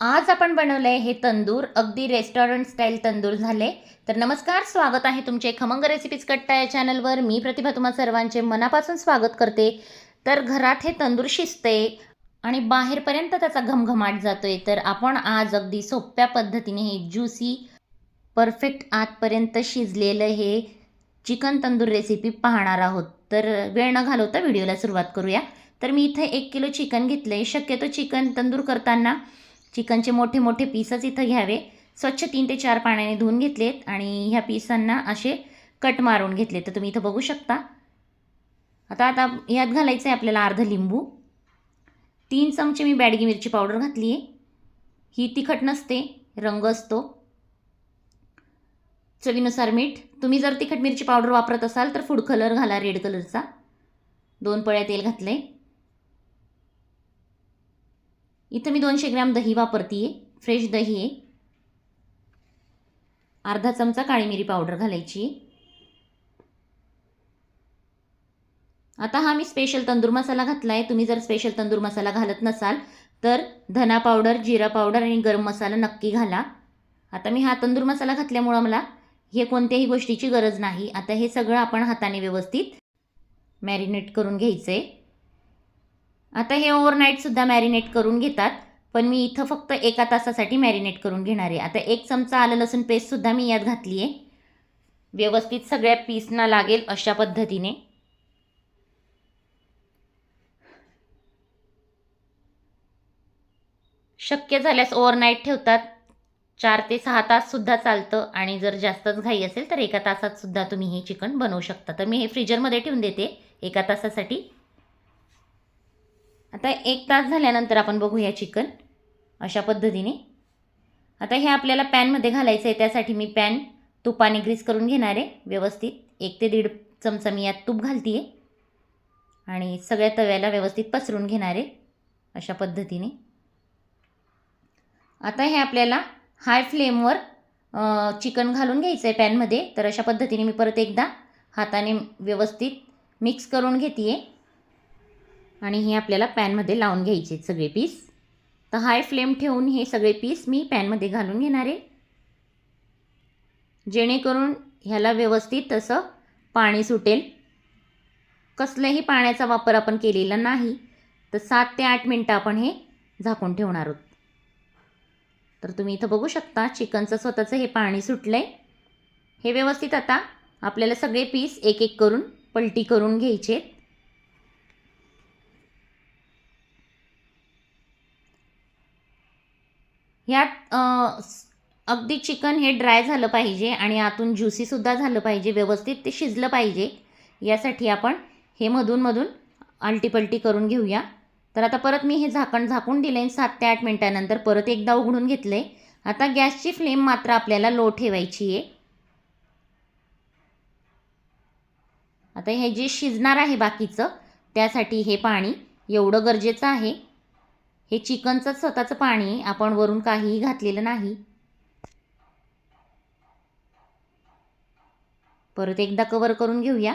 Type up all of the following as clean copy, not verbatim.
आज आपण बनवलंय हे तंदूर, अगदी रेस्टॉरंट स्टाईल तंदूर झाले. तर नमस्कार, स्वागत आहे तुमचे खमंग रेसिपीज कट्टा या चॅनलवर. मी प्रतिभा तुम्हा सर्वांचे मनापासून स्वागत करते. तर घरात हे तंदूर शिजते आणि बाहेरपर्यंत त्याचा घमघमाट जातोय. तर आपण आज अगदी सोप्या पद्धतीने हे ज्युसी, परफेक्ट आतपर्यंत शिजलेलं हे चिकन तंदूर रेसिपी पाहणार आहोत. तर वेळ न घालवता व्हिडिओला सुरुवात करूया. तर मी इथे 1 किलो चिकन घेतलंय. शक्यतो चिकन तंदूर करताना चिकनचे मोठे मोठे पीसच इथं घ्यावे. स्वच्छ 3 ते 4 पाण्याने धुवून घेतलेत आणि ह्या पीसांना असे कट मारून घेतले. तर तुम्ही इथं बघू शकता. आता आता यात घालायचं आहे आपल्याला अर्ध लिंबू. 3 चमचे मी बॅडगी मिरची पावडर घातली आहे. ही तिखट नसते, रंग असतो. चवीनुसार मीठ. तुम्ही जर तिखट मिरची पावडर वापरत असाल तर फूड कलर घाला, रेड कलरचा. 2 पळ्या तेल घातले. इथं मी 200 ग्रॅम दही वापरते, फ्रेश दही आहे. अर्धा चमचा काळी मिरी पावडर घालायची. आता हा मी स्पेशल तंदूर मसाला घातला आहे. तुम्ही जर स्पेशल तंदूर मसाला घालत नसाल तर धना पावडर, जिरा पावडर आणि गरम मसाला नक्की घाला. आता मी हा तंदूर मसाला घातल्यामुळं मला हे कोणत्याही गोष्टीची गरज नाही. आता हे सगळं आपण हाताने व्यवस्थित मॅरिनेट करून घ्यायचं आहे. आता हे ओव्हरनाईटसुद्धा मॅरिनेट करून घेतात, पण मी इथं फक्त 1 तासासाठी मॅरिनेट करून घेणार आहे. आता 1 चमचा आलं लसूण पेस्टसुद्धा मी यात घातली आहे. व्यवस्थित सगळ्या पीसना लागेल अशा पद्धतीने. शक्य झाल्यास ओव्हरनाईट ठेवतात. 4 ते 6 ताससुद्धा चालतं आणि जर जास्तच घाई असेल तर 1 तासातसुद्धा तुम्ही हे चिकन बनवू शकता. तर मी हे फ्रीजरमध्ये ठेवून देते 1 तासासाठी. आता 1 तास झाल्यानंतर आपण बघूया चिकन अशा पद्धतीने. आता हे आपल्याला पॅनमध्ये घालायचं आहे. त्यासाठी मी पॅन तुपाने ग्रीस करून घेणार आहे व्यवस्थित. 1 ते 1.5 चमचा मी यात तूप घालते आहे आणि सगळ्या तव्याला व्यवस्थित पसरून घेणार आहे अशा पद्धतीने. आता हे आपल्याला हाय फ्लेमवर चिकन घालून घ्यायचं आहे पॅनमध्ये. तर अशा पद्धतीने मी परत एकदा हाताने व्यवस्थित मिक्स करून घेते आहे आणि हे आपल्याला पॅनमध्ये लावून घ्यायचे सगळे पीस. तर हाय फ्लेम ठेवून हे सगळे पीस मी पॅनमध्ये घालून घेणार आहे, जेणेकरून ह्याला व्यवस्थित असं पाणी सुटेल. कसल्याही पाण्याचा वापर आपण केलेला नाही. तर 7 ते 8 मिनटं आपण हे झाकून ठेवणार आहोत. तर तुम्ही इथं बघू शकता चिकनचं स्वतःचं हे पाणी सुटलं आहे. हे व्यवस्थित आता आपल्याला सगळे पीस एक एक करून पलटी करून घ्यायचे. ह्यात अगदी चिकन हे ड्राय झालं पाहिजे आणि आतून ज्युसीसुद्धा झालं पाहिजे. व्यवस्थित ते शिजलं पाहिजे. यासाठी आपण हे मधून आलटीपलटी करून घेऊया. तर आता परत मी हे झाकण झाकून दिलं आहे. 7 ते 8 मिनटानंतर परत एकदा उघडून घेतलं आहे. आता गॅसची फ्लेम मात्र आपल्याला लो ठेवायची आहे. आता हे जे शिजणार आहे बाकीचं, त्यासाठी हे पाणी एवढं गरजेचं आहे. हे चिकनचं स्वतःचं पाणी, आपण वरून काहीही घातलेलं नाही. परत एकदा कवर करून घेऊया.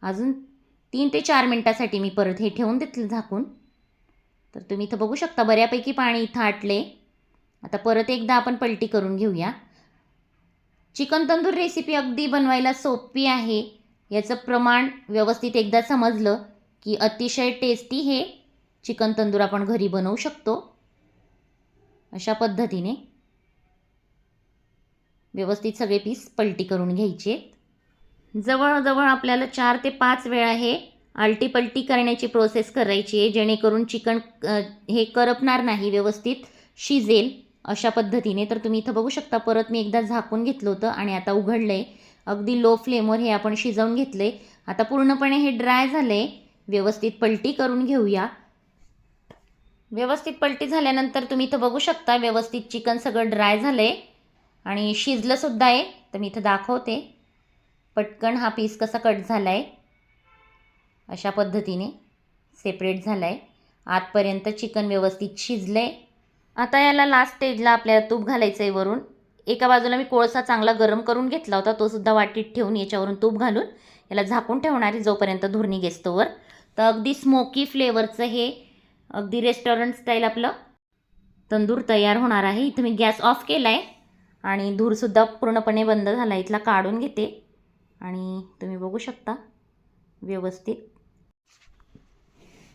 अजून 3 ते 4 मिनटासाठी मी परत हे ठेवून देतलं झाकून. तर तुम्ही इथं बघू शकता बऱ्यापैकी पाणी इथं आटले. आता परत एकदा आपण पलटी करून घेऊया. चिकन तंदूर रेसिपी अगदी बनवायला सोपी आहे. याचं प्रमाण व्यवस्थित एकदा समजलं की अतिशय टेस्टी हे चिकन तंदूर आपण घरी बनवू शकतो. अशा पद्धतीने व्यवस्थित सगळे पीस पलटी करून घ्यायचे. जवळजवळ आपल्याला 4 ते 5 वेळा हे आलटीपलटी करण्याची प्रोसेस करायची आहे, जेणेकरून चिकन हे करपणार नाही, व्यवस्थित शिजेल अशा पद्धतीने. तर तुम्ही इथं बघू शकता परत मी एकदा झाकून घेतलं होतं आणि आता उघडलं आहे. अगदी लो फ्लेमवर हे आपण शिजवून घेतलं आहे. आता पूर्णपणे हे ड्राय झालं आहे. व्यवस्थित पलटी करून घेऊया. व्यवस्थित पलटी झाल्यानंतर तुम्ही इथं बघू शकता व्यवस्थित चिकन सगळं ड्राय झालं आहे आणि शिजलंसुद्धा आहे. तर मी इथं दाखवते पटकन हा पीस कसा कट झाला आहे. अशा पद्धतीने सेपरेट झाला आहे. आतपर्यंत चिकन व्यवस्थित शिजलं आहे. आता याला लास्ट स्टेजला आपल्याला तूप घालायचं आहे वरून. एका बाजूला मी कोळसा चांगला गरम करून घेतला होता, तो सुद्धा वाटीत ठेवून याच्यावरून तूप घालून याला झाकून ठेवणार आहे जोपर्यंत धूर निघेस्तोवर. तर अगदी स्मोकी फ्लेवरचं हे अगदी रेस्टॉरंट स्टाईल आपलं तंदूर तयार होणार आहे. इथं मी गॅस ऑफ केला आहे आणि धूरसुद्धा पूर्णपणे बंद झाला. इथला काढून घेते आणि तुम्ही बघू शकता व्यवस्थित.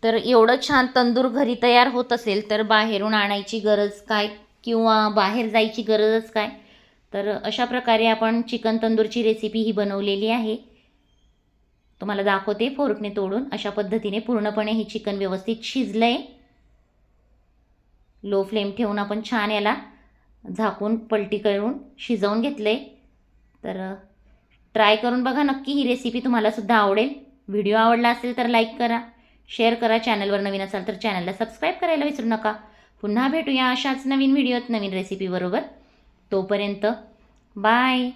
तर एवढं छान तंदूर घरी तयार होत असेल तर बाहेरून आणायची गरज काय किंवा बाहेर जायची गरजच काय. तर अशा प्रकारे आपण चिकन तंदूरची रेसिपी ही बनवलेली आहे. तुम्हाला दाखवते फोर्कने तोडून. अशा पद्धतीने पूर्णपणे हे चिकन व्यवस्थित शिजलं आहे. लो फ्लेम ठेवून आपण छान याला झाकून पलटी करून शिजवून घेतले. तर ट्राय करून बघा नक्की. ही रेसिपी तुम्हाला सुद्धा आवडेल. व्हिडिओ आवडला असेल तर लाईक करा, शेअर करा. चॅनलवर नवीन असाल तर चॅनलला सबस्क्राईब करायला विसरू नका. पुन्हा भेटूया अशाच नवीन व्हिडिओत नवीन रेसिपीबरोबर. तोपर्यंत बाय.